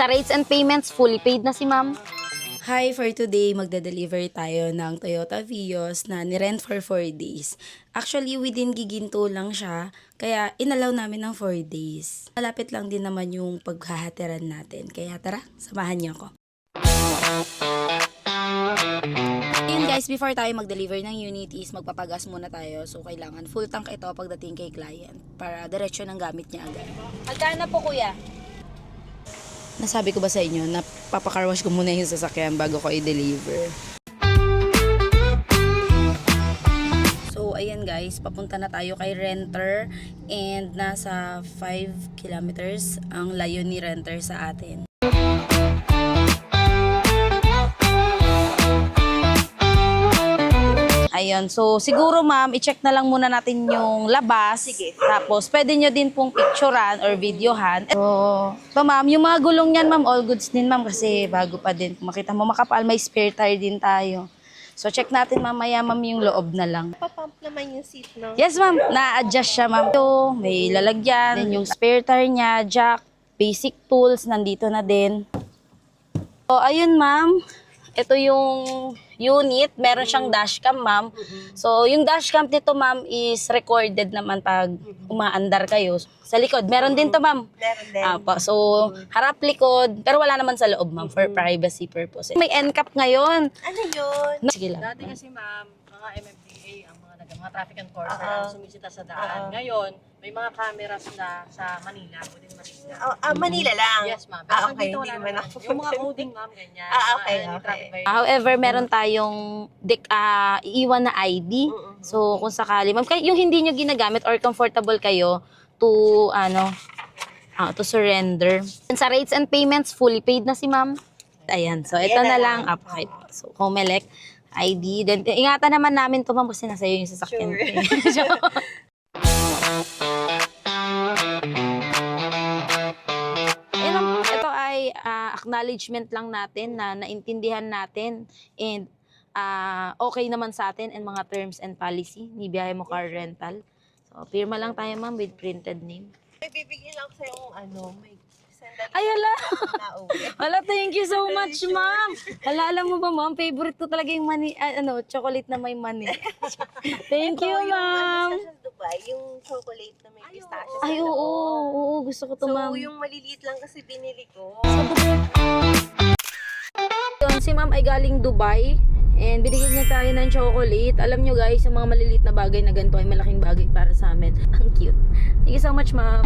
Sa rates and payments, fully paid na si ma'am. Hi, for today, magda-deliver tayo ng Toyota Vios na ni-rent for 4 days. Actually, within Giginto lang siya, kaya inalaw namin ng 4 days. Malapit lang din naman yung paghahatiran natin, kaya tara, samahan niyo ako. Ayun guys, before tayo mag-deliver ng unit is magpapagas muna tayo. So, kailangan full tank ito pagdating kay client para diretso ng gamit niya agad. Magkano po kuya? Nasabi ko ba sa inyo na papakarwash ko muna yung sasakyan bago ko i-deliver? So, ayan guys, papunta na tayo kay renter and nasa 5 kilometers ang layo ni renter sa atin. Ayun, so siguro ma'am, i-check na lang muna natin yung labas. Sige. Tapos, pwede nyo din pong picturean or videohan. So ma'am, yung mga gulong niyan ma'am, all goods din ma'am kasi bago pa din. Kung makita mo makapal, may spare tire din tayo. So check natin mamaya ma'am yung loob na lang. Papump naman yung seat, no? Yes ma'am, na-adjust siya ma'am. So, may lalagyan, then yung spare tire niya, jack, basic tools, nandito na din. So ayun ma'am, ito yung unit, meron siyang dashcam ma'am. So yung dashcam nito ma'am is recorded naman pag umaandar kayo. Sa likod, meron din to ma'am. Meron din. So harap likod, pero wala naman sa loob ma'am for privacy purposes. May NCAP ngayon. Ano yun? Sige lang. Dati kasi ma'am, mga MMDA, ang mga traffic enforcer ang sumisita sa daan. Ngayon, may mga cameras na sa Manila, within Manila. Manila lang? Yes ma'am. Okay, dito hindi wala naman naman. ako. Yung mga coding ma'am, ganyan. Okay, Mga traffic violation. However, meron tayong iiwan na ID. So kung sakali, ma'am, yung hindi nyo ginagamit or comfortable kayo to to surrender. Sa rates and payments, fully paid na si ma'am. Ayan, so ito Ayan na na lang. Okay. So, Comelec ID. Then, ingatan naman namin to ma'am kasi nasa iyo yung sasakyan. Sure. Ayan, ma'am, ito ay acknowledgement lang natin na naintindihan natin and okay naman sa atin and mga terms and policy ni Biyahe Mo Car Rental. So, pirma lang tayo ma'am with printed name. May bibigyan lang ko sa'yo may sandali Ay, hala! na uwi. Hala, thank you so much, ma'am. Hala, alam mo ba, ma'am, favorite ko talaga yung mani, chocolate na may mani. Thank you, ma'am. Sa Dubai, yung chocolate na may pistachio. Ay, oo, gusto ko to, So, ma'am. yung maliliit lang kasi binili ko. Yun, si ma'am ay galing Dubai and binigyan niya tayo ng chocolate. Alam nyo guys, yung mga maliliit na bagay na ganito ay malaking bagay para sa amin. Ang cute. Thank you so much, ma'am.